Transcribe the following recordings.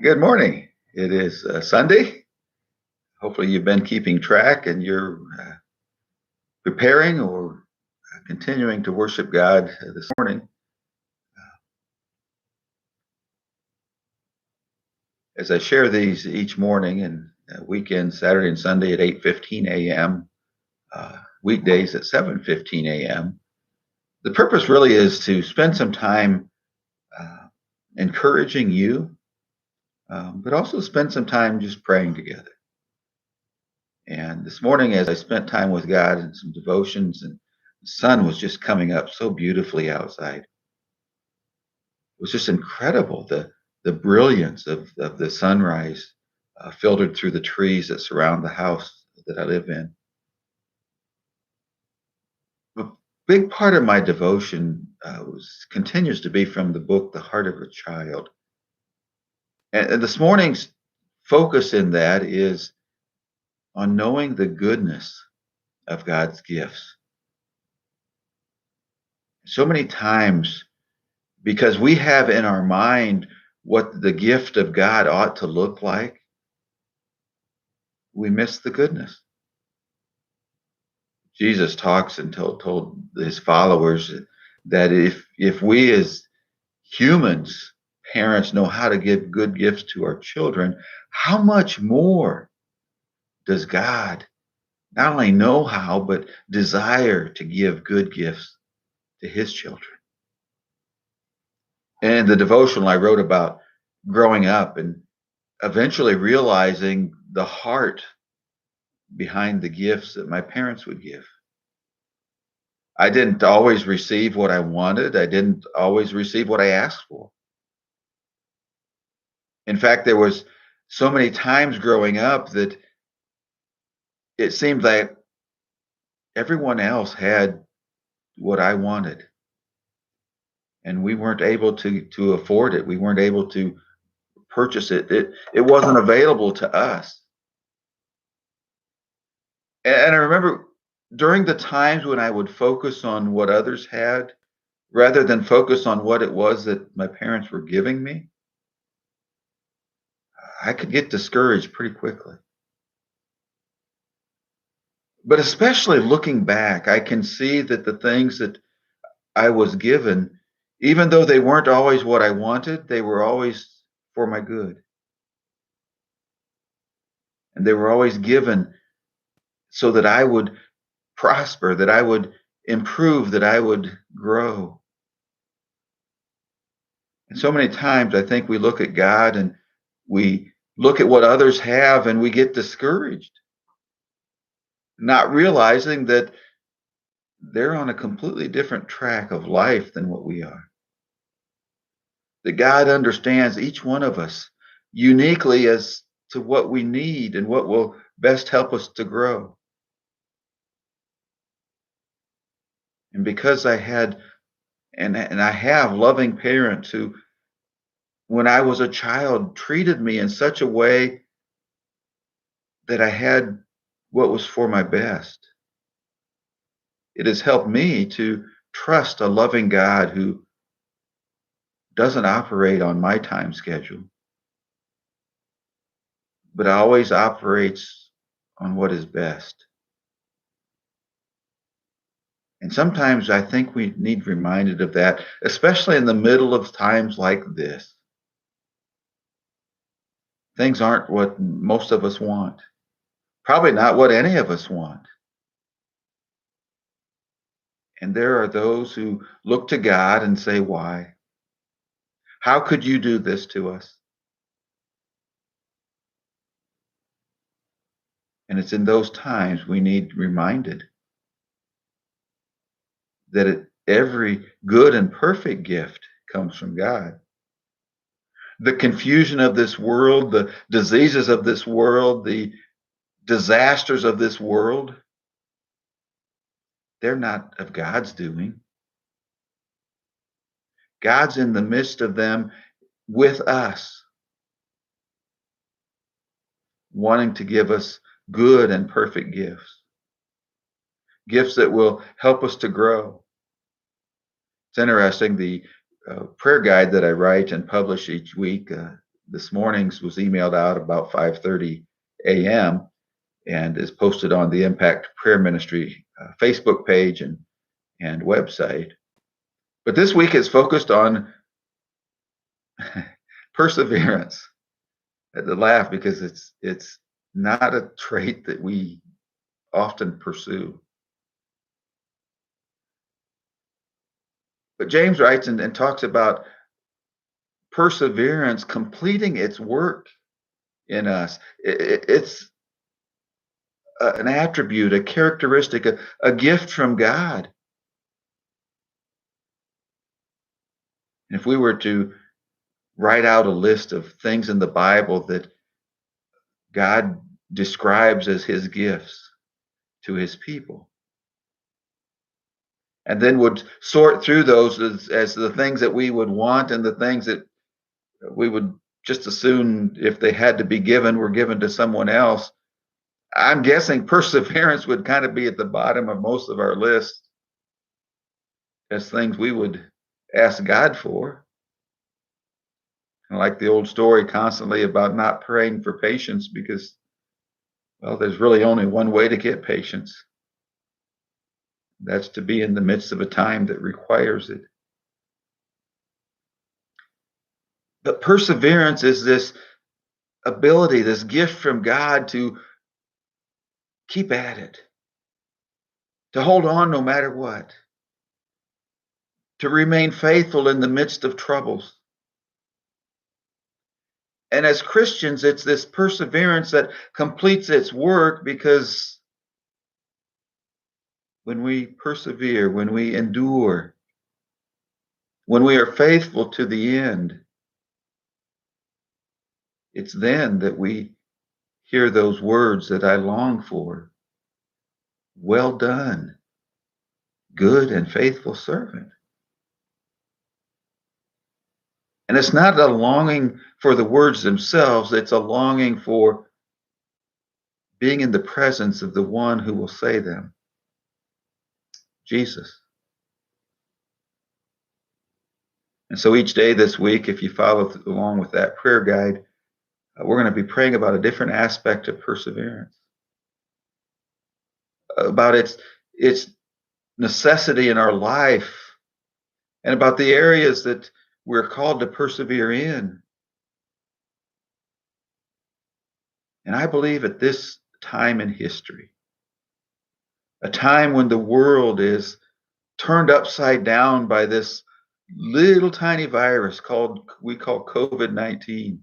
Good morning. It is Sunday. Hopefully, you've been keeping track and you're preparing or continuing to worship God this morning. As I share these each morning and weekends, Saturday and Sunday at 8:15 a.m., weekdays at 7:15 a.m. The purpose really is to spend some time uh, encouraging you, but also spend some time just praying together. And this morning, as I spent time with God and some devotions, and the sun was just coming up so beautifully outside. It was just incredible the brilliance of the sunrise filtered through the trees that surround the house that I live in. A big part of my devotion continues to be from the book The Heart of a Child. And this morning's focus in that is on knowing the goodness of God's gifts. So many times, because we have in our mind what the gift of God ought to look like, we miss the goodness. Jesus talks and told his followers that if we as humans, parents, know how to give good gifts to our children, how much more does God not only know how, but desire to give good gifts to his children? And the devotional I wrote about growing up and eventually realizing the heart behind the gifts that my parents would give. I didn't always receive what I wanted. I didn't always receive what I asked for. In fact, there was so many times growing up that it seemed like everyone else had what I wanted, and we weren't able to afford it. We weren't able to purchase it. It wasn't available to us. And I remember during the times when I would focus on what others had rather than focus on what it was that my parents were giving me, I could get discouraged pretty quickly. But especially looking back, I can see that the things that I was given, even though they weren't always what I wanted, they were always for my good. And they were always given so that I would prosper, that I would improve, that I would grow. And so many times I think we look at God and we look at what others have and we get discouraged, not realizing that they're on a completely different track of life than what we are. That God understands each one of us uniquely as to what we need and what will best help us to grow. And because I had and I have loving parents who, when I was a child, treated me in such a way that I had what was for my best. It has helped me to trust a loving God who doesn't operate on my time schedule, but always operates on what is best. And sometimes I think we need reminded of that, especially in the middle of times like this. Things aren't what most of us want, probably not what any of us want. And there are those who look to God and say, why? How could you do this to us? And it's in those times we need reminded that every good and perfect gift comes from God. The confusion of this world, the diseases of this world, the disasters of this world, they're not of God's doing. God's in the midst of them with us, wanting to give us good and perfect gifts, gifts that will help us to grow. It's interesting, the prayer guide that I write and publish each week this morning's was emailed out about 5:30 a.m. and is posted on the Impact Prayer Ministry Facebook page and website. But this week is focused on perseverance. I had to laugh because it's not a trait that we often pursue. But James writes and talks about perseverance completing its work in us. It's an attribute, a characteristic, a gift from God. And if we were to write out a list of things in the Bible that God describes as his gifts to his people, and then would sort through those as the things that we would want and the things that we would just as soon, if they had to be given, were given to someone else. I'm guessing perseverance would kind of be at the bottom of most of our list as things we would ask God for. And like the old story constantly about not praying for patience because, well, there's really only one way to get patience. That's to be in the midst of a time that requires it. But perseverance is this ability, this gift from God to keep at it, to hold on no matter what, to remain faithful in the midst of troubles. And as Christians, it's this perseverance that completes its work because when we persevere, when we endure, when we are faithful to the end, it's then that we hear those words that I long for. Well done, good and faithful servant. And it's not a longing for the words themselves, it's a longing for being in the presence of the one who will say them, Jesus. And so each day this week, if you follow along with that prayer guide, we're going to be praying about a different aspect of perseverance, about its necessity in our life, and about the areas that we're called to persevere in. And I believe at this time in history, a time when the world is turned upside down by this little tiny virus we call COVID-19.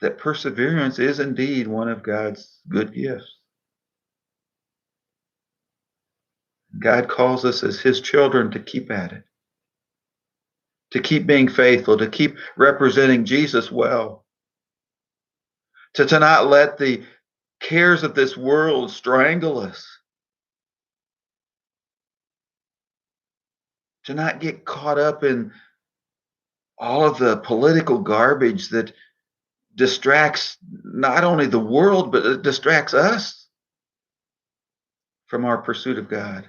That perseverance is indeed one of God's good gifts. God calls us as his children to keep at it, to keep being faithful, to keep representing Jesus well, to not let the cares of this world strangle us, to not get caught up in all of the political garbage that distracts not only the world, but it distracts us from our pursuit of God.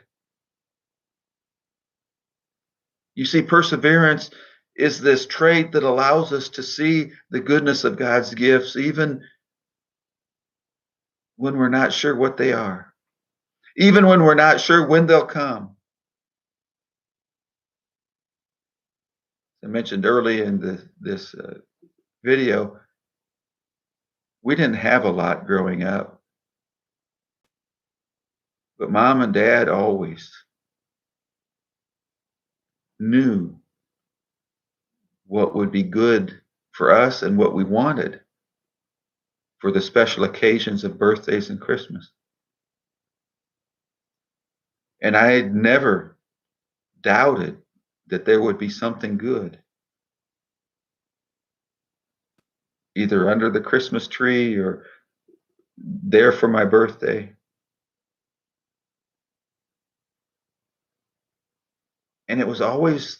You see, perseverance is this trait that allows us to see the goodness of God's gifts, even when we're not sure what they are, even when we're not sure when they'll come. I mentioned early in this video, we didn't have a lot growing up, but mom and dad always knew what would be good for us and what we wanted for the special occasions of birthdays and Christmas. And I had never doubted that there would be something good, either under the Christmas tree or there for my birthday. And it was always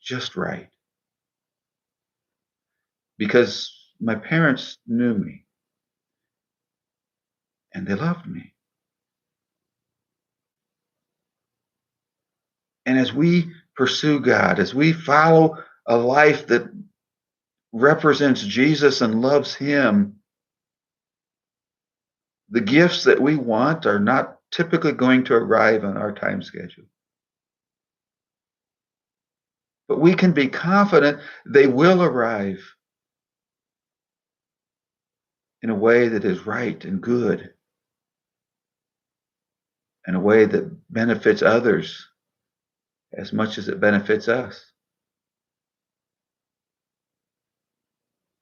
just right because my parents knew me and they loved me. And as we pursue God, as we follow a life that represents Jesus and loves Him, the gifts that we want are not typically going to arrive on our time schedule. But we can be confident they will arrive in a way that is right and good, in a way that benefits others as much as it benefits us.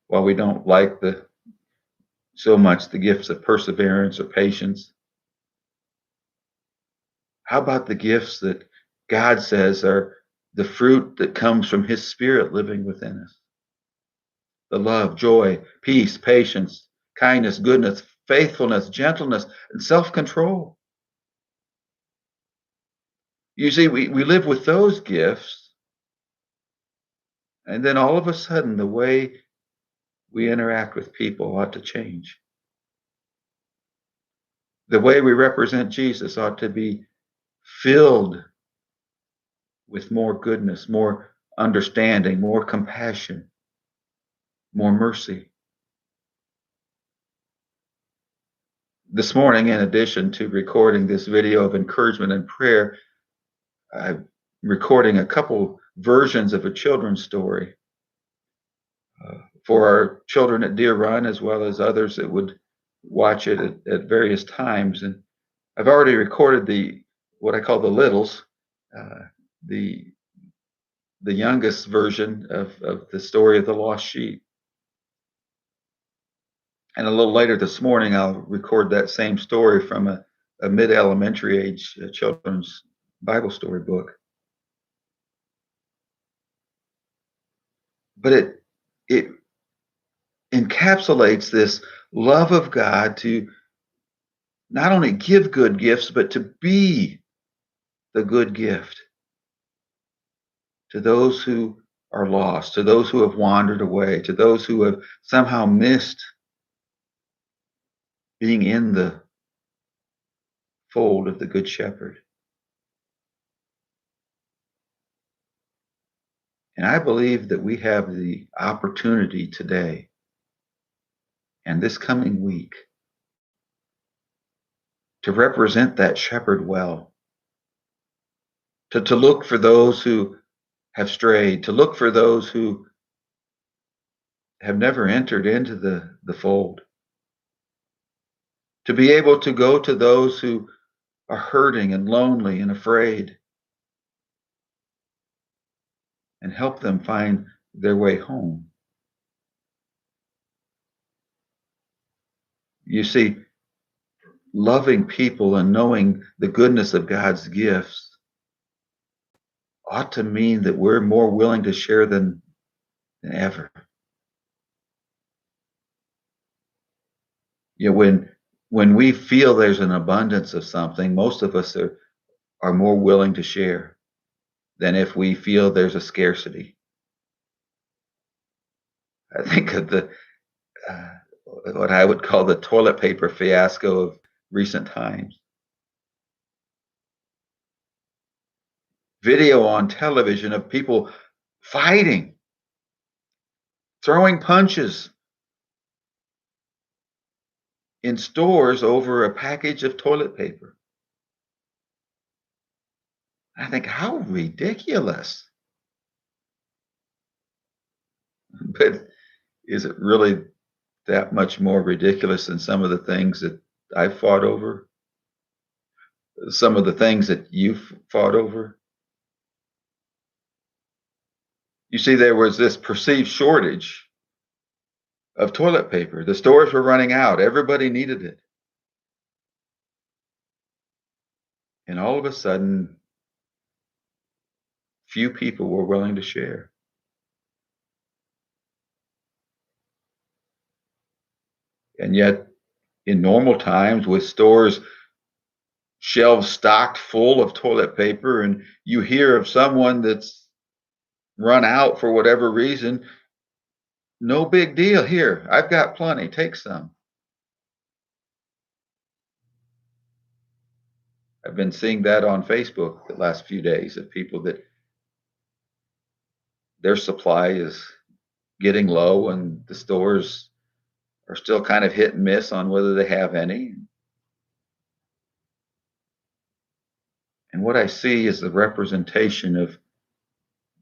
While we don't like so much the gifts of perseverance or patience, how about the gifts that God says are the fruit that comes from His Spirit living within us? The love, joy, peace, patience, kindness, goodness, faithfulness, gentleness, and self-control. You see, we live with those gifts, and then all of a sudden, the way we interact with people ought to change. The way we represent Jesus ought to be filled with more goodness, more understanding, more compassion, more mercy. This morning, in addition to recording this video of encouragement and prayer, I'm recording a couple versions of a children's story for our children at Deer Run, as well as others that would watch it at various times. And I've already recorded what I call the littles, uh, the the youngest version of the story of the lost sheep. And a little later this morning, I'll record that same story from a mid-elementary age children's Bible story book. But it encapsulates this love of God to not only give good gifts, but to be the good gift to those who are lost, to those who have wandered away, to those who have somehow missed being in the fold of the Good Shepherd. And I believe that we have the opportunity today and this coming week to represent that shepherd well, to look for those who have strayed, to look for those who have never entered into the fold, to be able to go to those who are hurting and lonely and afraid and help them find their way home. You see, loving people and knowing the goodness of God's gifts ought to mean that we're more willing to share them than ever. You know, when we feel there's an abundance of something, most of us are more willing to share than if we feel there's a scarcity. I think of uh, what I would call the toilet paper fiasco of recent times. Video on television of people fighting, throwing punches in stores over a package of toilet paper. I think, how ridiculous. But is it really that much more ridiculous than some of the things that I've fought over? Some of the things that you've fought over? You see, there was this perceived shortage of toilet paper. The stores were running out. Everybody needed it. And all of a sudden, few people were willing to share. And yet, in normal times, with stores shelves stocked full of toilet paper, and you hear of someone that's run out for whatever reason, no big deal. Here, I've got plenty. Take some. I've been seeing that on Facebook the last few days of people that their supply is getting low and the stores are still kind of hit and miss on whether they have any. And what I see is the representation of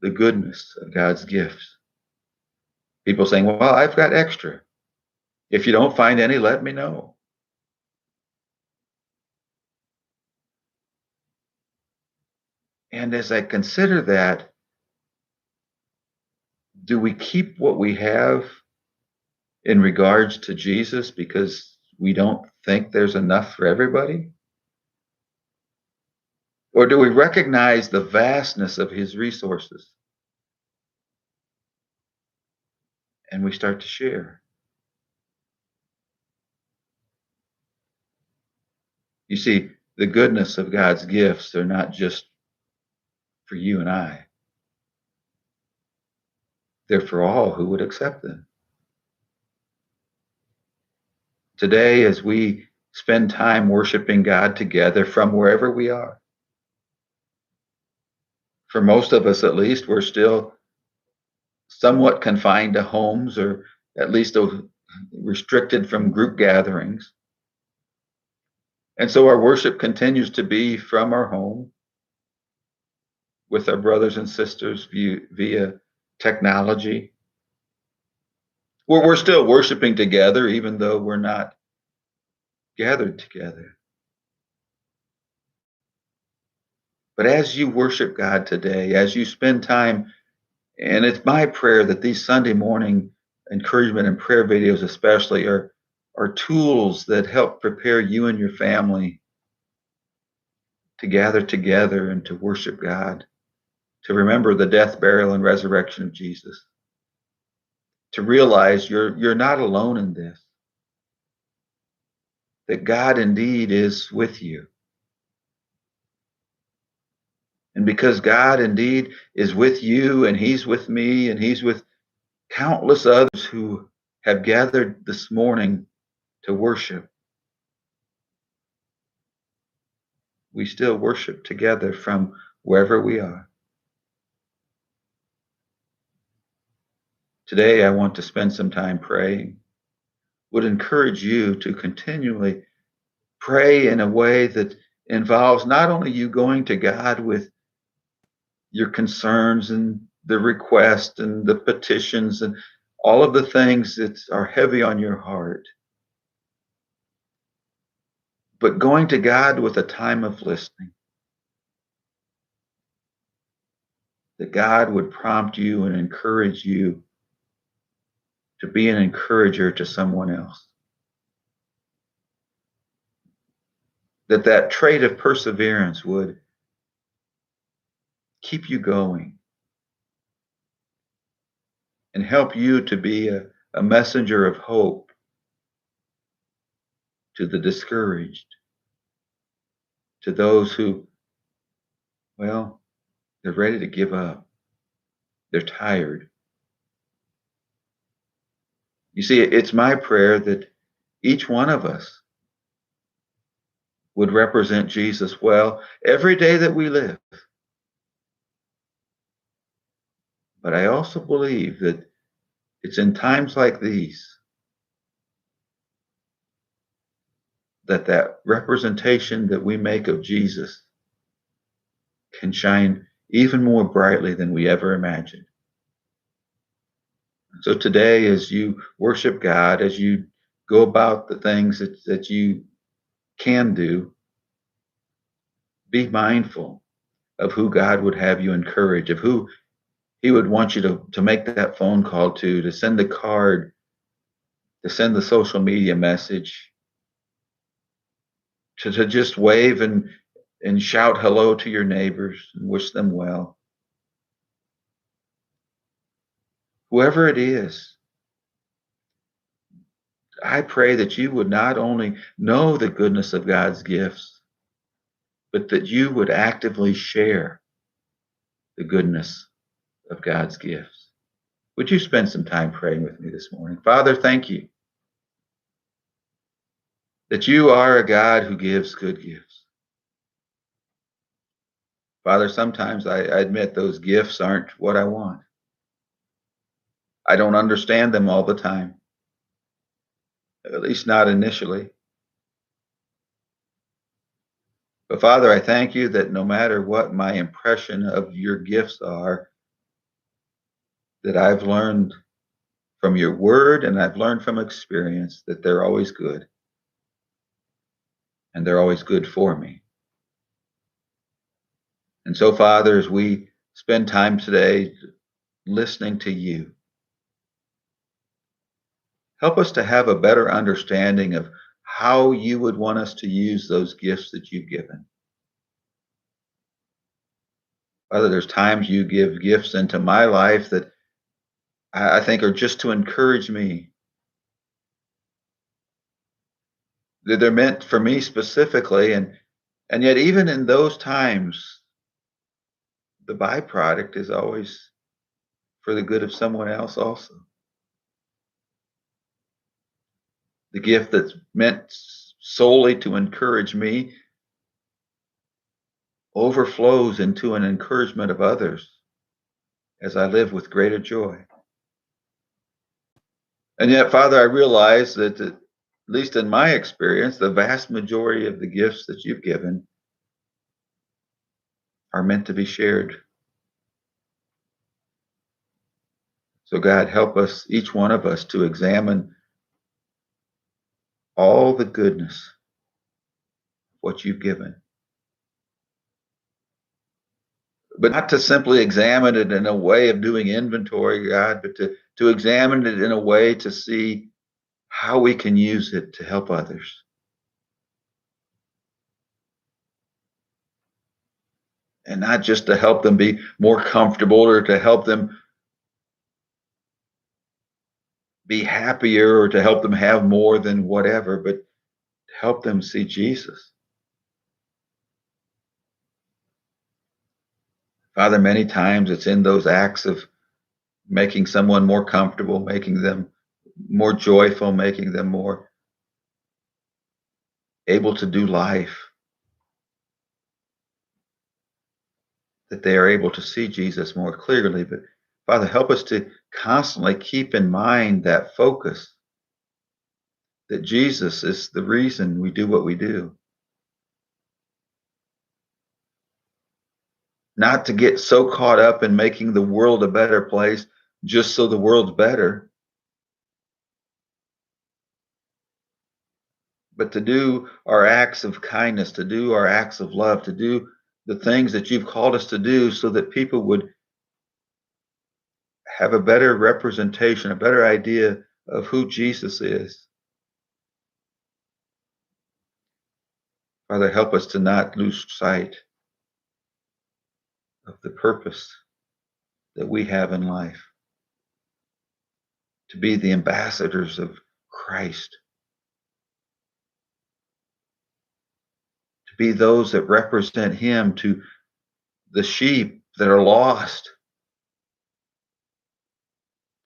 the goodness of God's gifts. People saying, well, I've got extra. If you don't find any, let me know. And as I consider that, do we keep what we have in regards to Jesus because we don't think there's enough for everybody? Or do we recognize the vastness of his resources and we start to share? You see, the goodness of God's gifts are not just for you and I. They're for all who would accept them. Today, as we spend time worshiping God together from wherever we are, for most of us at least, we're still somewhat confined to homes or at least restricted from group gatherings. And so our worship continues to be from our home with our brothers and sisters via technology. We're still worshiping together, even though we're not gathered together. But as you worship God today, as you spend time, and it's my prayer that these Sunday morning encouragement and prayer videos especially are tools that help prepare you and your family to gather together and to worship God, to remember the death, burial, and resurrection of Jesus, to realize you're not alone in this, that God indeed is with you. And because God indeed is with you and he's with me and he's with countless others who have gathered this morning to worship, we still worship together from wherever we are. Today, I want to spend some time praying. Would encourage you to continually pray in a way that involves not only you going to God with your concerns and the requests and the petitions and all of the things that are heavy on your heart, but going to God with a time of listening, that God would prompt you and encourage you to be an encourager to someone else. That trait of perseverance would keep you going and help you to be a messenger of hope to the discouraged, to those who, well, they're ready to give up. They're tired. You see, it's my prayer that each one of us would represent Jesus well every day that we live. But I also believe that it's in times like these that representation that we make of Jesus can shine even more brightly than we ever imagined. So today, as you worship God, as you go about the things that you can do, be mindful of who God would have you encourage, of who he would want you to make that phone call to send the card, to send the social media message, to just wave and shout hello to your neighbors and wish them well. Whoever it is, I pray that you would not only know the goodness of God's gifts, but that you would actively share the goodness of God's gifts. Would you spend some time praying with me this morning? Father, thank you that you are a God who gives good gifts. Father, sometimes I admit those gifts aren't what I want. I don't understand them all the time, at least not initially. But Father, I thank you that no matter what my impression of your gifts are, that I've learned from your word and I've learned from experience that they're always good and they're always good for me. And so, Father, as we spend time today listening to you, help us to have a better understanding of how you would want us to use those gifts that you've given. Father, there's times you give gifts into my life that I think are just to encourage me, that they're meant for me specifically. And yet, even in those times, the byproduct is always for the good of someone else also. The gift that's meant solely to encourage me overflows into an encouragement of others as I live with greater joy. And yet, Father, I realize that, at least in my experience, the vast majority of the gifts that you've given are meant to be shared. So, God, help us, each one of us, to examine all the goodness of what you've given, but not to simply examine it in a way of doing inventory, God, but to examine it in a way to see how we can use it to help others. And not just to help them be more comfortable or to help them be happier or to help them have more than whatever, but to help them see Jesus. Father, many times it's in those acts of making someone more comfortable, making them more joyful, making them more able to do life, that they are able to see Jesus more clearly. But Father, help us to constantly keep in mind that focus, that Jesus is the reason we do what we do. Not to get so caught up in making the world a better place just so the world's better, but to do our acts of kindness, to do our acts of love, to do the things that you've called us to do so that people would have a better representation, a better idea of who Jesus is. Father, help us to not lose sight of the purpose that we have in life, to be the ambassadors of Christ, to be those that represent him to the sheep that are lost,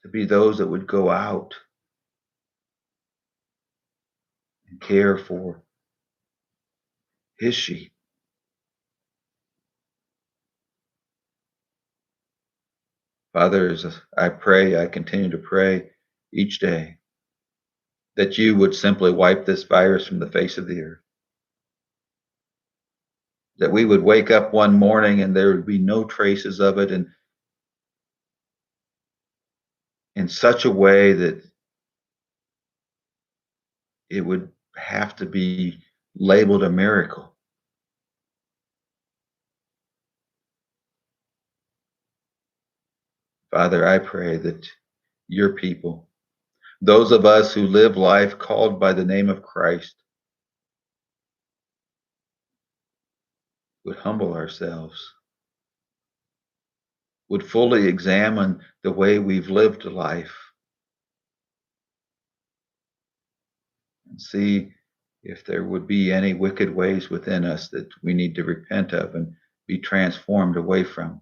to be those that would go out and care for his sheep. Father, as I pray, I continue to pray each day that you would simply wipe this virus from the face of the earth. That we would wake up one morning and there would be no traces of it, and in such a way that it would have to be labeled a miracle. Father, I pray that your people, those of us who live life called by the name of Christ, would humble ourselves, would fully examine the way we've lived life, and see if there would be any wicked ways within us that we need to repent of and be transformed away from.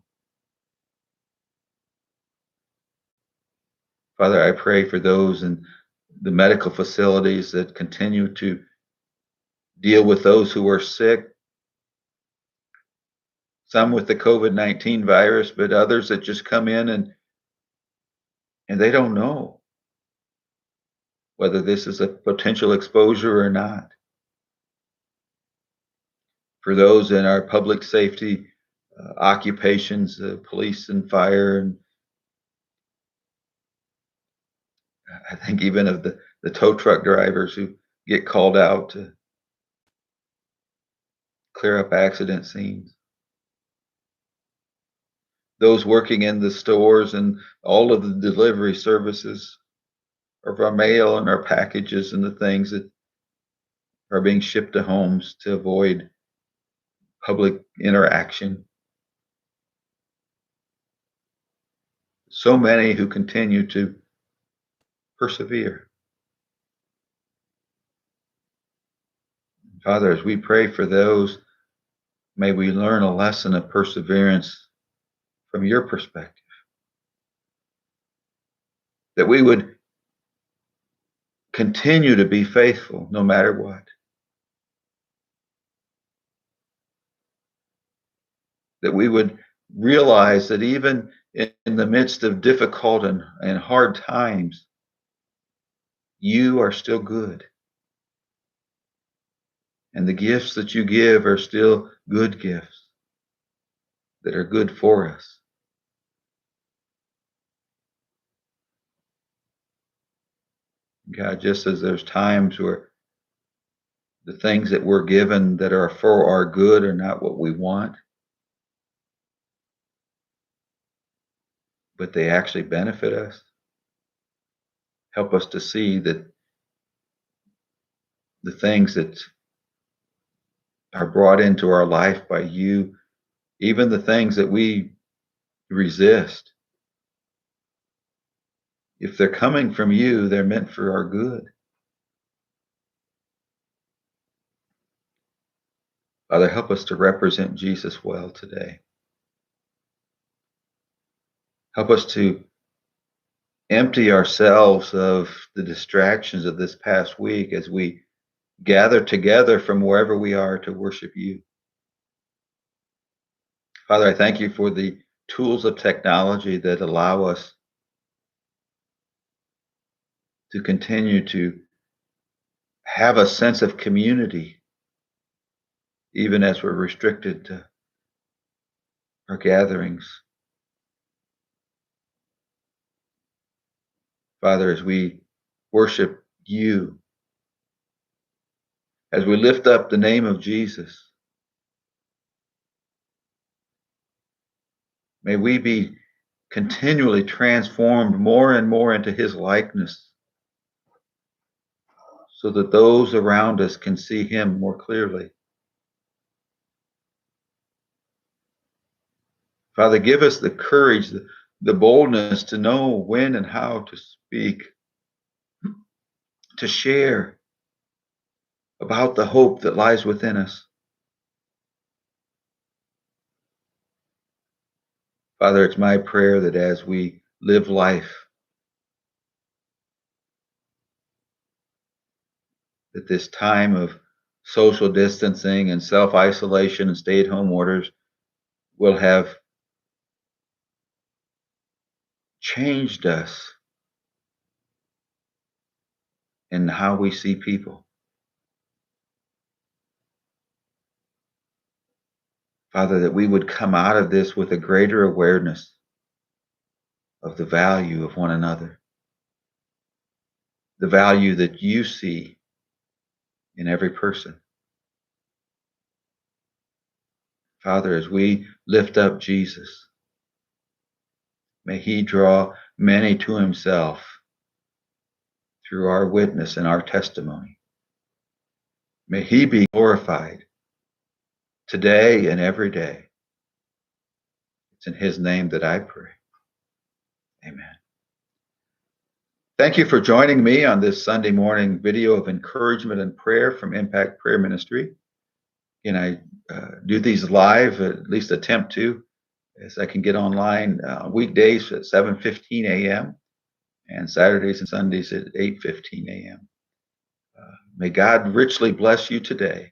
Father, I pray for those in the medical facilities that continue to deal with those who are sick, some with the COVID-19 virus, but others that just come in and they don't know whether this is a potential exposure or not. For those in our public safety occupations, police and fire, and I think even of the tow truck drivers who get called out to clear up accident scenes. Those working in the stores and all of the delivery services of our mail and our packages and the things that are being shipped to homes to avoid public interaction. So many who continue to persevere. Father, as we pray for those, may we learn a lesson of perseverance from your perspective. That we would continue to be faithful no matter what. That we would realize that even in the midst of difficult and hard times, you are still good. And the gifts that you give are still good gifts that are good for us. God, just as there's times where the things that we're given that are for our good are not what we want, but they actually benefit us. Help us to see that the things that are brought into our life by you, even the things that we resist, if they're coming from you, they're meant for our good. Father, help us to represent Jesus well today. Help us to empty ourselves of the distractions of this past week as we gather together from wherever we are to worship you. Father, I thank you for the tools of technology that allow us to continue to have a sense of community, even as we're restricted to our gatherings. Father, as we worship you, as we lift up the name of Jesus, may we be continually transformed more and more into his likeness so that those around us can see him more clearly. Father, give us the courage, the boldness to know when and how to speak, to share about the hope that lies within us. Father, it's my prayer that as we live life, that this time of social distancing and self-isolation and stay-at-home orders will have changed us in how we see people. Father, that we would come out of this with a greater awareness of the value of one another, the value that you see in every person. Father, as we lift up Jesus, may he draw many to himself through our witness and our testimony. May he be glorified today and every day. It's in his name that I pray. Amen. Thank you for joining me on this Sunday morning video of encouragement and prayer from Impact Prayer Ministry. And I do these live, at least attempt to, as I can get online weekdays at 7:15 a.m. and Saturdays and Sundays at 8:15 a.m. May God richly bless you today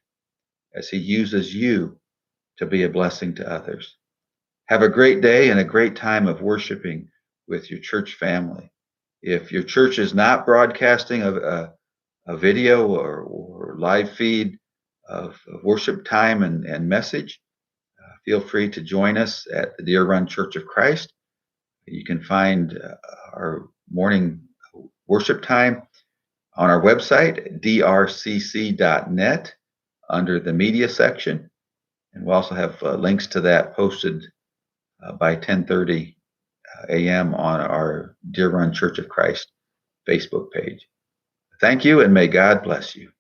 as he uses you to be a blessing to others. Have a great day and a great time of worshiping with your church family. If your church is not broadcasting a video or live feed of worship time and message, feel free to join us at the Deer Run Church of Christ. You can find our morning worship time on our website, drcc.net, under the media section. And we'll also have links to that posted by 10:30 a.m. on our Deer Run Church of Christ Facebook page. Thank you, and may God bless you.